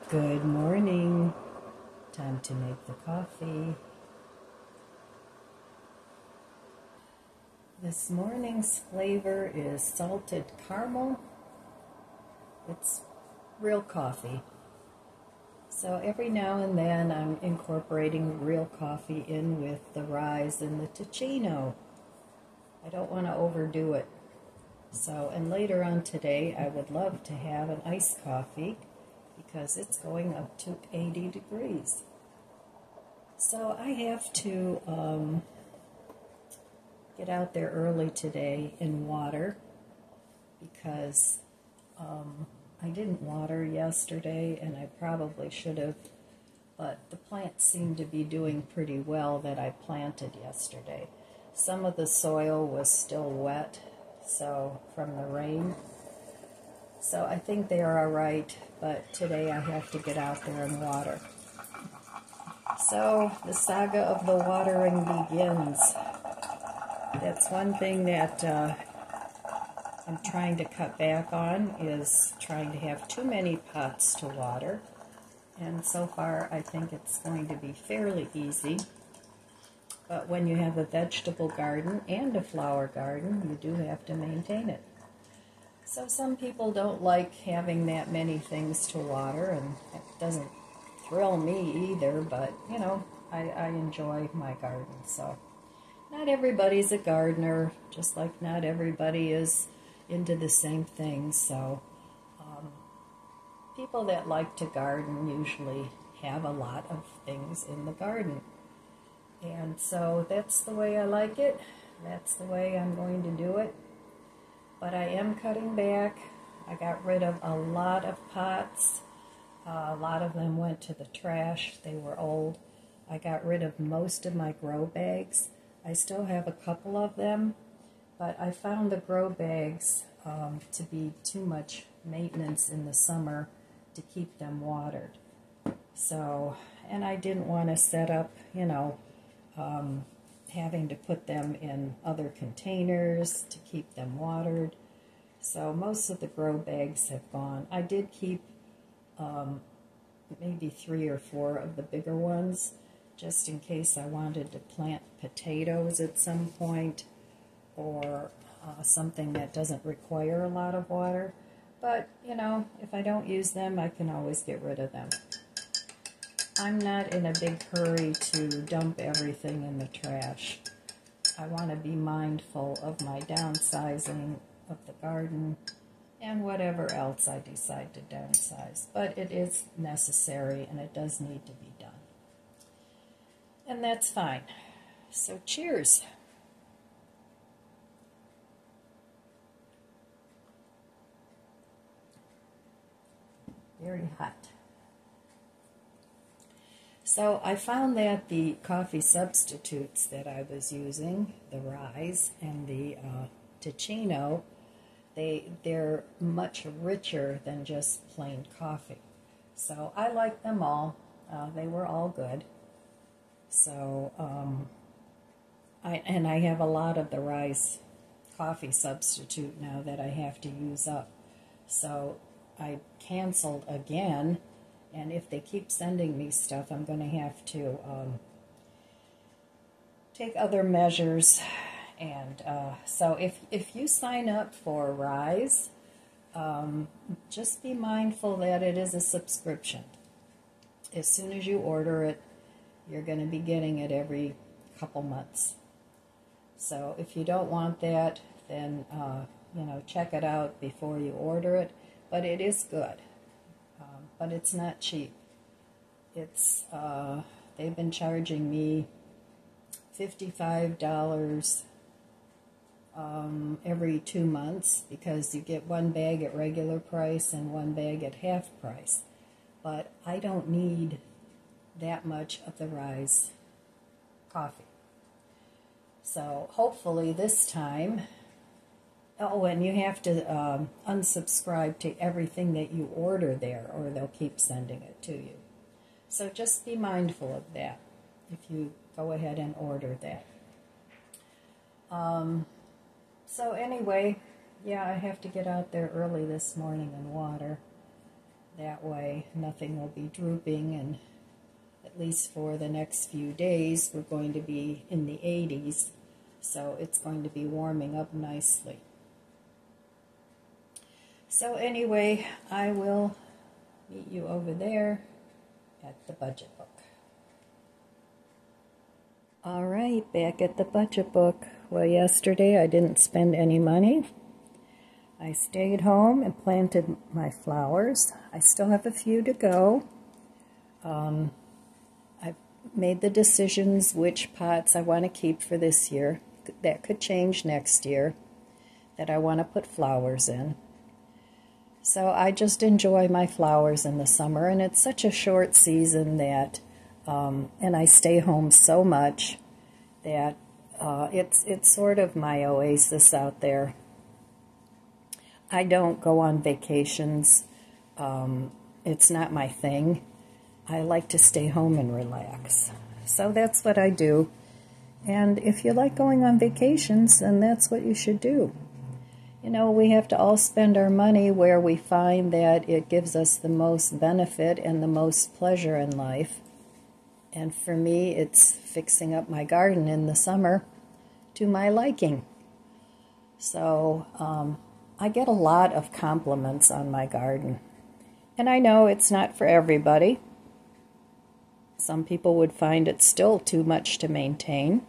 Good morning. Time to make the coffee. This morning's flavor is salted caramel. It's real coffee. So every now and then I'm incorporating real coffee in with the rise and the Ticino. I don't want to overdo it. And later on today I would love to have an iced coffee because it's going up to 80 degrees. So I have to get out there early today and water because I didn't water yesterday and I probably should have, but the plants seem to be doing pretty well that I planted yesterday. Some of the soil was still wet, so from the rain. So I think they are all right, but today I have to get out there and water. So the saga of the watering begins. That's one thing that I'm trying to cut back on, is trying to have too many pots to water. And so far I think it's going to be fairly easy. But when you have a vegetable garden and a flower garden, you do have to maintain it. So some people don't like having that many things to water, and it doesn't thrill me either, but, you know, I enjoy my garden. So not everybody's a gardener, just like not everybody is into the same things. So people that like to garden usually have a lot of things in the garden. And so that's the way I like it. That's the way I'm going to do it. But I am cutting back. I got rid of a lot of pots. A lot of them went to the trash. They were old. I got rid of most of my grow bags. I still have a couple of them, but I found the grow bags to be too much maintenance in the summer to keep them watered. So, and I didn't want to set up, having to put them in other containers to keep them watered. So most of the grow bags have gone. I did keep maybe 3 or 4 of the bigger ones, just in case I wanted to plant potatoes at some point, or something that doesn't require a lot of water. But, if I don't use them, I can always get rid of them. I'm not in a big hurry to dump everything in the trash. I want to be mindful of my downsizing of the garden and whatever else I decide to downsize. But it is necessary and it does need to be done. And that's fine. So cheers. Very hot. So I found that the coffee substitutes that I was using, the Rise and the Ticino, they're much richer than just plain coffee. So I like them all. They were all good. So I have a lot of the Rise coffee substitute now that I have to use up. So I canceled again. And if they keep sending me stuff, I'm going to have to take other measures. And so if you sign up for Rise, just be mindful that it is a subscription. As soon as you order it, you're going to be getting it every couple months. So if you don't want that, then check it out before you order it. But it is good. But it's not cheap. It's they've been charging me $55 every 2 months, because you get one bag at regular price and one bag at half price. But I don't need that much of the Rise coffee. So hopefully this time. Oh, and you have to unsubscribe to everything that you order there, or they'll keep sending it to you. So just be mindful of that if you go ahead and order that. So anyway, yeah, I have to get out there early this morning and water. That way nothing will be drooping, and at least for the next few days we're going to be in the 80s, so it's going to be warming up nicely. So anyway, I will meet you over there at the budget book. All right, back at the budget book. Well, yesterday I didn't spend any money. I stayed home and planted my flowers. I still have a few to go. I've made the decisions which pots I want to keep for this year. That could change next year, that I want to put flowers in. So I just enjoy my flowers in the summer, and it's such a short season that, and I stay home so much that it's sort of my oasis out there. I don't go on vacations. It's not my thing. I like to stay home and relax. So that's what I do. And if you like going on vacations, then that's what you should do. You know, we have to all spend our money where we find that it gives us the most benefit and the most pleasure in life. And for me, it's fixing up my garden in the summer to my liking. So, I get a lot of compliments on my garden. And I know it's not for everybody. Some people would find it still too much to maintain.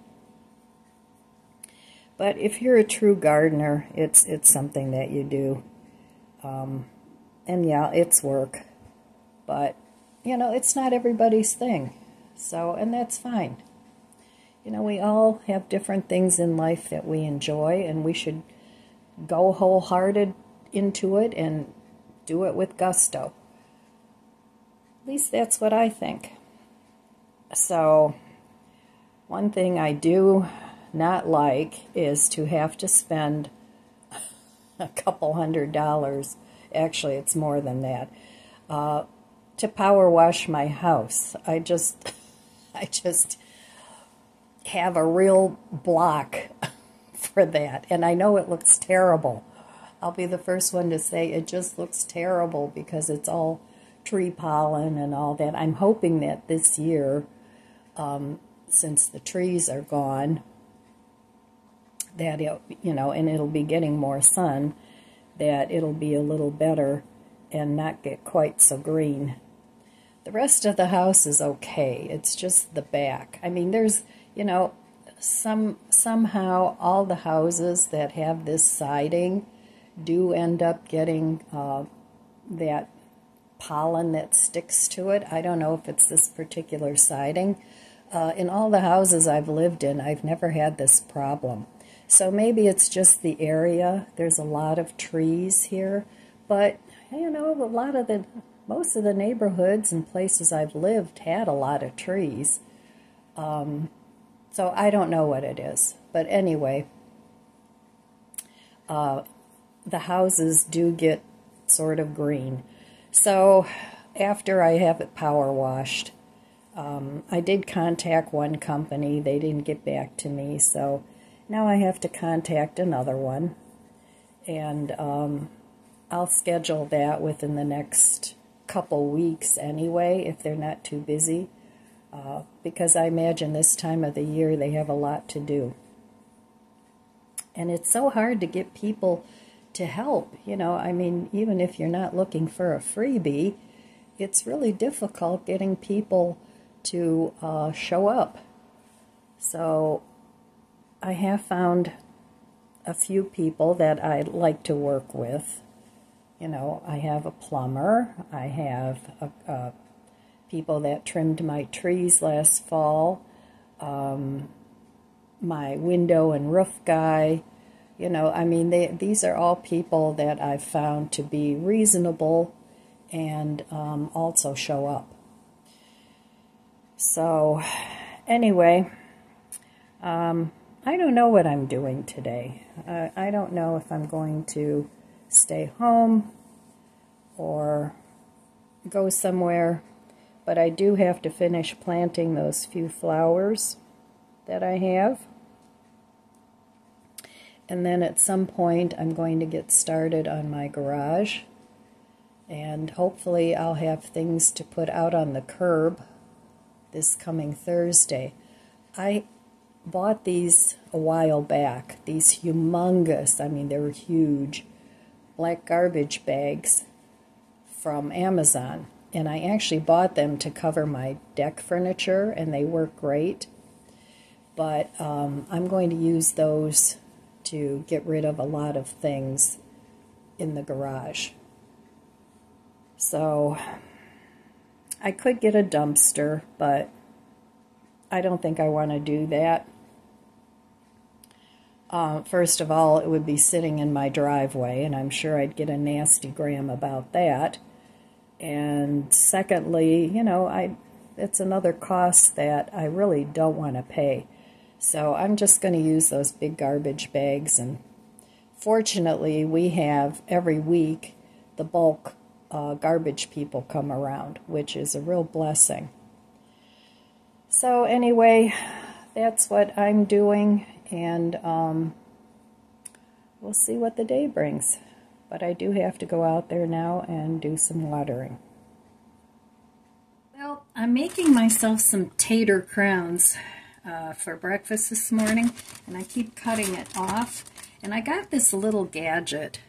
But if you're a true gardener, it's something that you do. And yeah, it's work. But, you know, it's not everybody's thing. So, and that's fine. You know, we all have different things in life that we enjoy, and we should go wholehearted into it and do it with gusto. At least that's what I think. So, one thing I do not like is to have to spend a couple $100, actually it's more than that, to power wash my house. I just have a real block for that, and I know it looks terrible. I'll be the first one to say it just looks terrible because it's all tree pollen and all that. I'm hoping that this year, since the trees are gone, that it, you know, and it'll be getting more sun, that it'll be a little better and not get quite so green. The rest of the house is okay. It's just the back. I mean, there's, you know, somehow all the houses that have this siding do end up getting that pollen that sticks to it. I don't know if it's this particular siding. In all the houses I've lived in, I've never had this problem. So maybe it's just the area. There's a lot of trees here, but you know, most of the neighborhoods and places I've lived had a lot of trees. So I don't know what it is. But anyway, the houses do get sort of green. So after I have it power washed, I did contact one company. They didn't get back to me, so now I have to contact another one. And I'll schedule that within the next couple weeks anyway, if they're not too busy. Because I imagine this time of the year they have a lot to do. And it's so hard to get people to help, you know. I mean, even if you're not looking for a freebie, it's really difficult getting people to show up. So I have found a few people that I'd like to work with. You know, I have a plumber, I have people that trimmed my trees last fall, my window and roof guy. You know, I mean, these are all people that I've found to be reasonable and also show up. So, anyway, I don't know what I'm doing today. I don't know if I'm going to stay home or go somewhere, but I do have to finish planting those few flowers that I have. And then at some point I'm going to get started on my garage. and hopefully I'll have things to put out on the curb this coming Thursday. I bought these a while back, these humongous, I mean they were huge, black garbage bags from Amazon. And I actually bought them to cover my deck furniture, and they work great. But I'm going to use those to get rid of a lot of things in the garage. So I could get a dumpster, but I don't think I want to do that. First of all, it would be sitting in my driveway, and I'm sure I'd get a nasty gram about that. And secondly, you know, it's another cost that I really don't want to pay. So I'm just going to use those big garbage bags. And fortunately, we have every week the bulk garbage people come around, which is a real blessing. So anyway, that's what I'm doing, and we'll see what the day brings. But I do have to go out there now and do some watering. Well, I'm making myself some tater crowns for breakfast this morning, and I keep cutting it off. And I got this little gadget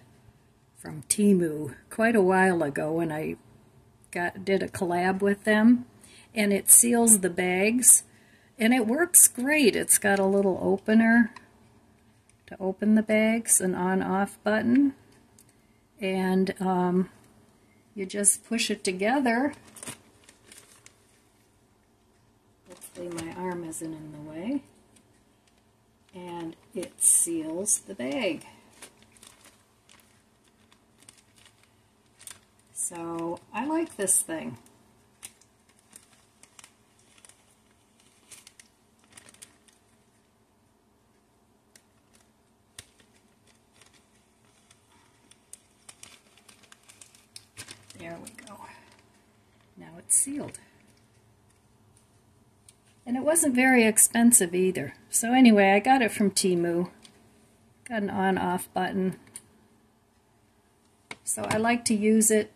from Temu quite a while ago when I did a collab with them, and it seals the bags, and it works great. It's got a little opener to open the bags, an on-off button, and you just push it together. Hopefully my arm isn't in the way. And it seals the bag. So I like this thing. There we go. Now it's sealed. And it wasn't very expensive either. So anyway, I got it from Temu. Got an on-off button. So I like to use it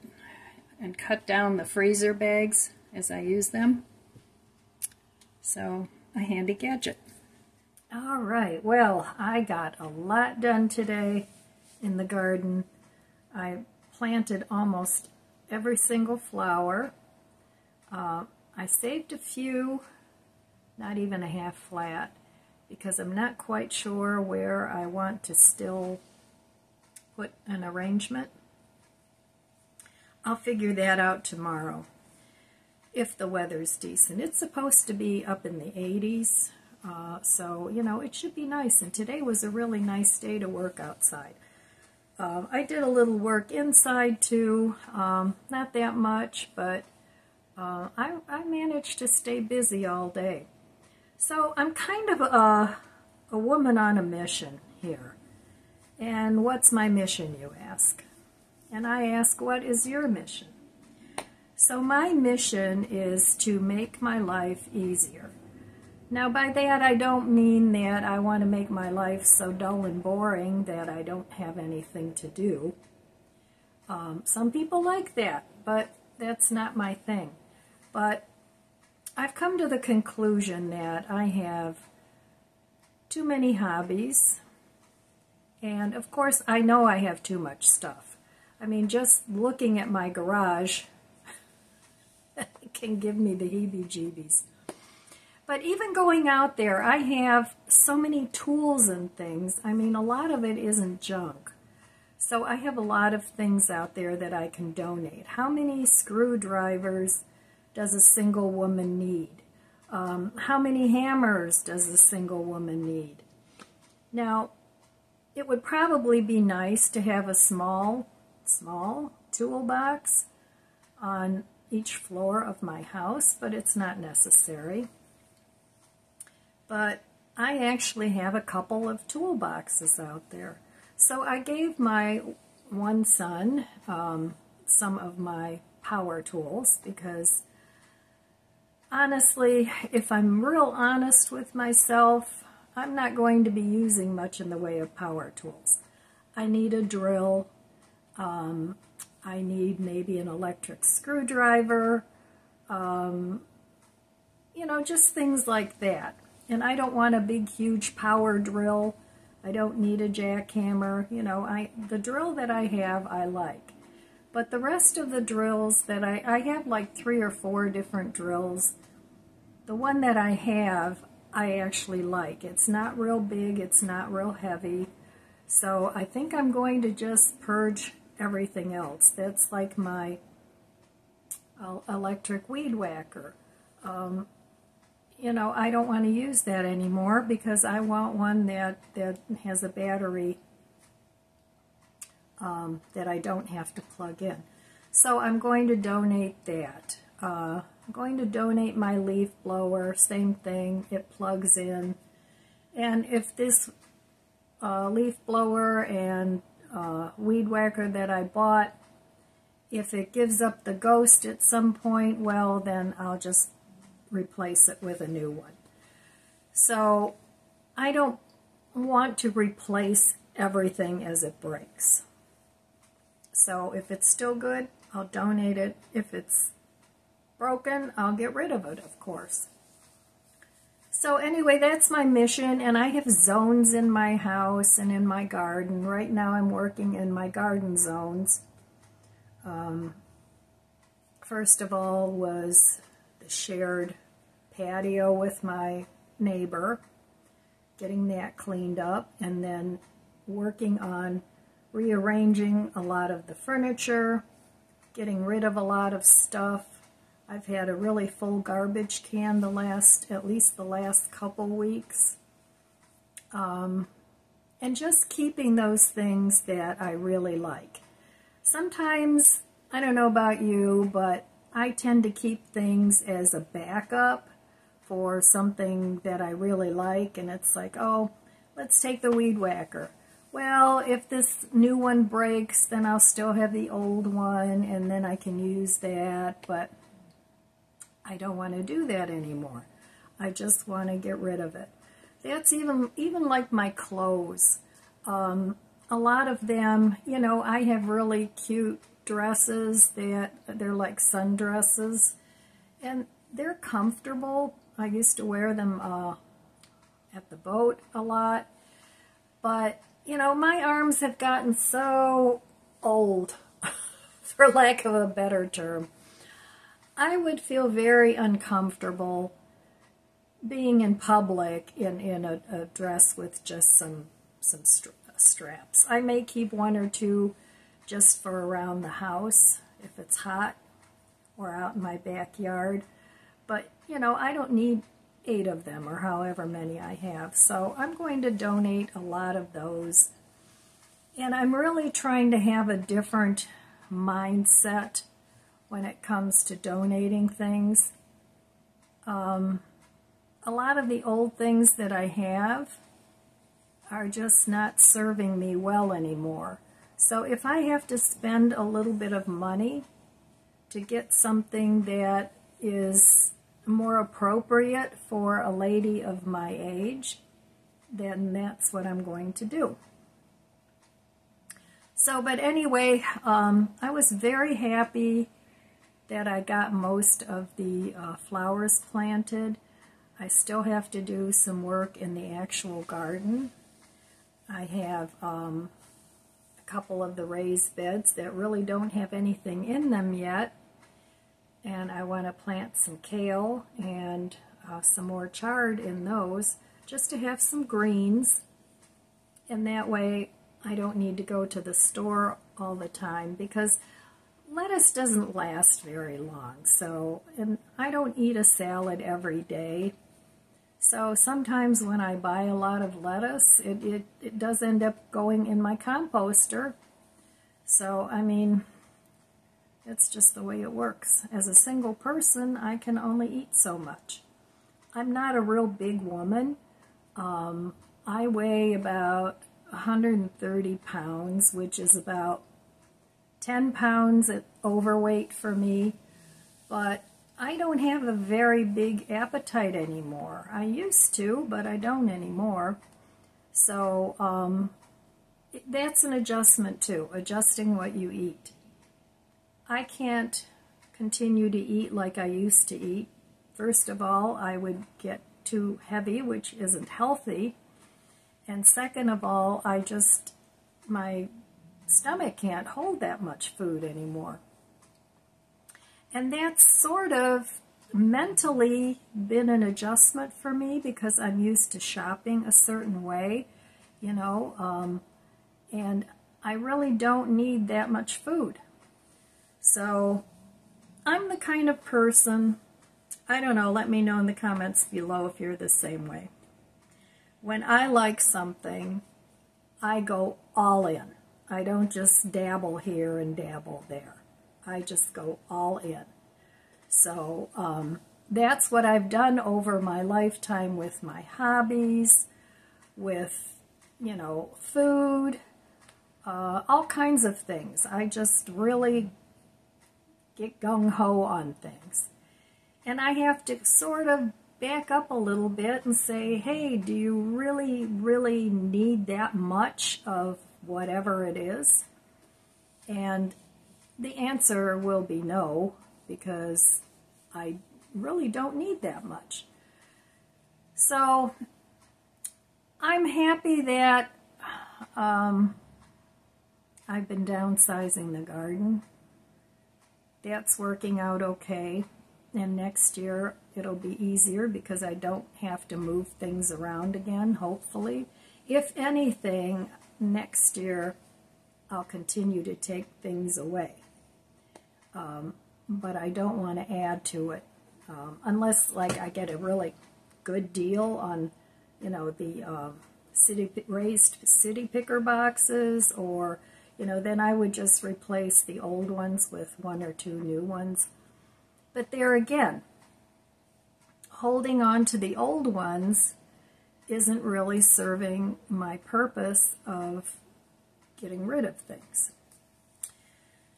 and cut down the freezer bags as I use them. So, a handy gadget. All right, well, I got a lot done today in the garden. I planted almost every single flower. I saved a few, not even a half flat, because I'm not quite sure where I want to still put an arrangement. I'll figure that out tomorrow if the weather's decent. It's supposed to be up in the 80s, so, you know, it should be nice. And today was a really nice day to work outside. I did a little work inside too, not that much, but I managed to stay busy all day. So I'm kind of a woman on a mission here. And what's my mission, you ask? And I ask, what is your mission? So my mission is to make my life easier. Now by that I don't mean that I want to make my life so dull and boring that I don't have anything to do. Some people like that, but that's not my thing. But I've come to the conclusion that I have too many hobbies, and of course I know I have too much stuff. I mean, just looking at my garage can give me the heebie-jeebies. But even going out there, I have so many tools and things. I mean, a lot of it isn't junk. So I have a lot of things out there that I can donate. How many screwdrivers does a single woman need? How many hammers does a single woman need? Now, it would probably be nice to have a small toolbox on each floor of my house, but it's not necessary. But I actually have a couple of toolboxes out there. So I gave my one son some of my power tools because honestly, if I'm real honest with myself, I'm not going to be using much in the way of power tools. I need a drill. I need maybe an electric screwdriver, you know, just things like that. And I don't want a big, huge power drill. I don't need a jackhammer. You know, the drill that I have, I like. But the rest of the drills that I have like 3 or 4 different drills. The one that I have, I actually like. It's not real big, it's not real heavy. So I think I'm going to just purge everything else. That's like my electric weed whacker. You know, I don't want to use that anymore because I want one that has a battery that I don't have to plug in. So I'm going to donate that. I'm going to donate my leaf blower, same thing, it plugs in. And if this leaf blower and weed whacker that I bought, if it gives up the ghost at some point, well, then I'll just replace it with a new one. So I don't want to replace everything as it breaks. So if it's still good, I'll donate it. If it's broken, I'll get rid of it, of course. So anyway, that's my mission, and I have zones in my house and in my garden. Right now I'm working in my garden zones. First of all was the shared patio with my neighbor, getting that cleaned up, and then working on rearranging a lot of the furniture, getting rid of a lot of stuff. I've had a really full garbage can at least the last couple weeks. And just keeping those things that I really like. Sometimes, I don't know about you, but I tend to keep things as a backup for something that I really like, and it's like, oh, let's take the weed whacker. Well, if this new one breaks, then I'll still have the old one, and then I can use that, but I don't want to do that anymore. I just want to get rid of it. That's even like my clothes. A lot of them, you know, I have really cute dresses that they're like sundresses, and they're comfortable. I used to wear them at the boat a lot, but you know, my arms have gotten so old, for lack of a better term. I would feel very uncomfortable being in public in a dress with just some straps. I may keep 1 or 2 just for around the house if it's hot or out in my backyard. But, you know, I don't need 8 of them or however many I have. So I'm going to donate a lot of those. And I'm really trying to have a different mindset when it comes to donating things. A lot of the old things that I have are just not serving me well anymore. So if I have to spend a little bit of money to get something that is more appropriate for a lady of my age, then that's what I'm going to do. So, but anyway, I was very happy that I got most of the flowers planted. I still have to do some work in the actual garden. I have a couple of the raised beds that really don't have anything in them yet. And I want to plant some kale and some more chard in those just to have some greens. And that way I don't need to go to the store all the time because lettuce doesn't last very long. So, and I don't eat a salad every day. So sometimes when I buy a lot of lettuce, it does end up going in my composter. So, I mean, it's just the way it works. As a single person, I can only eat so much. I'm not a real big woman. I weigh about 130 pounds, which is about 10 pounds at overweight for me. But I don't have a very big appetite anymore. I used to, but I don't anymore. So that's an adjustment too, adjusting what you eat. I can't continue to eat like I used to eat. First of all, I would get too heavy, which isn't healthy. And second of all, my stomach can't hold that much food anymore. And that's sort of mentally been an adjustment for me because I'm used to shopping a certain way, you know, and I really don't need that much food. So I'm the kind of person, I don't know, let me know in the comments below if you're the same way. When I like something, I go all in. I don't just dabble here and dabble there. I just go all in. So that's what I've done over my lifetime with my hobbies, with, you know, food, all kinds of things. I just really get gung-ho on things. And I have to sort of back up a little bit and say, hey, do you really, really need that much of whatever it is? And the answer will be no, because I really don't need that much. So I'm happy that I've been downsizing the garden. That's working out okay. And next year it'll be easier because I don't have to move things around again, hopefully. If anything, next year I'll continue to take things away. But I don't want to add to it. Unless, like, I get a really good deal on, you know, the raised city picker boxes, or, you know, then I would just replace the old ones with 1 or 2 new ones. But there again, holding on to the old ones isn't really serving my purpose of getting rid of things.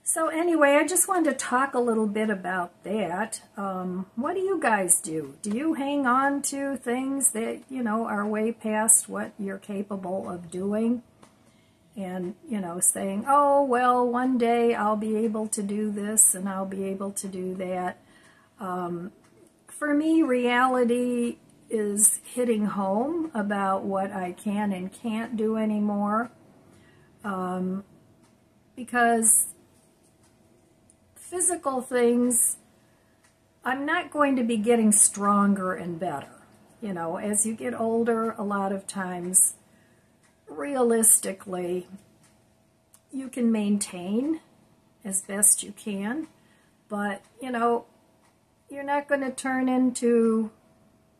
So anyway, I just wanted to talk a little bit about that. What do you guys do? Do you hang on to things that, you know, are way past what you're capable of doing? And, you know, saying, oh, well, one day I'll be able to do this and I'll be able to do that. For me, reality is hitting home about what I can and can't do anymore. Because physical things, I'm not going to be getting stronger and better. You know, as you get older, a lot of times, realistically, you can maintain as best you can, but, you know, you're not going to turn into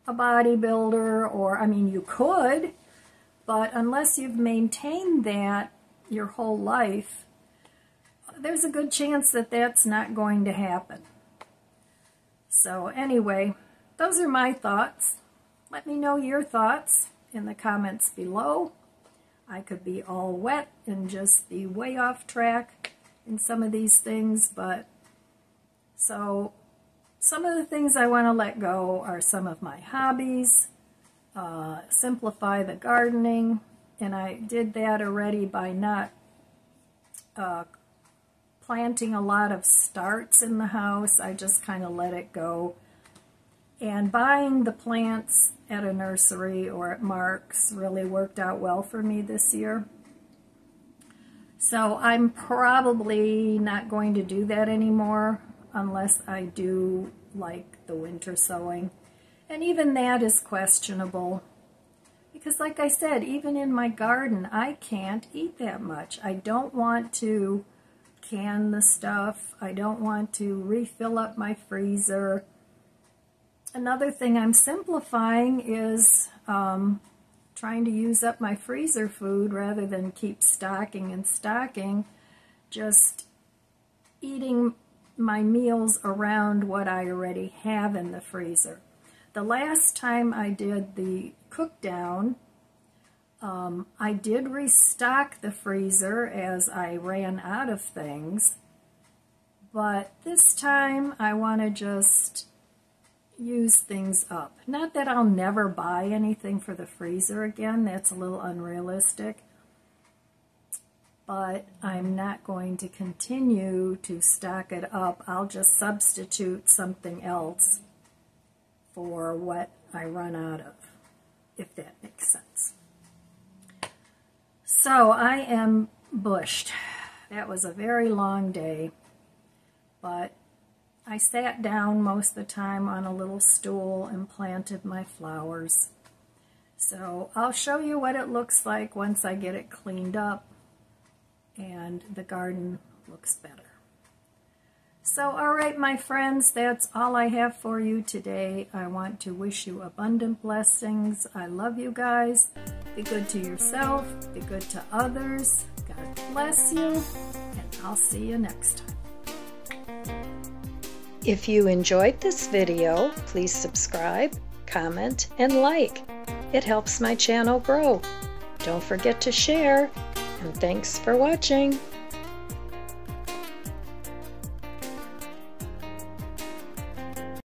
a bodybuilder, or, I mean, you could, but unless you've maintained that your whole life, there's a good chance that that's not going to happen. So anyway, those are my thoughts. Let me know your thoughts in the comments below. I could be all wet and just be way off track in some of these things, but so some of the things I want to let go are some of my hobbies, simplify the gardening, and I did that already by not planting a lot of starts in the house. I just kind of let it go. And buying the plants at a nursery or at Mark's really worked out well for me this year. So I'm probably not going to do that anymore unless I do like the winter sowing. And even that is questionable. Because like I said, even in my garden, I can't eat that much. I don't want to can the stuff. I don't want to refill up my freezer. Another thing I'm simplifying is trying to use up my freezer food rather than keep stocking and stocking. Just eating my meals around what I already have in the freezer. The last time I did the cook down, I did restock the freezer as I ran out of things, but this time I want to just use things up. Not that I'll never buy anything for the freezer again, that's a little unrealistic, but I'm not going to continue to stock it up. I'll just substitute something else for what I run out of, if that makes sense. So I am bushed. That was a very long day, but I sat down most of the time on a little stool and planted my flowers. So I'll show you what it looks like once I get it cleaned up and the garden looks better. So, all right, my friends, that's all I have for you today. I want to wish you abundant blessings. I love you guys. Be good to yourself. Be good to others. God bless you, and I'll see you next time. If you enjoyed this video, please subscribe, comment, and like. It helps my channel grow. Don't forget to share, and thanks for watching.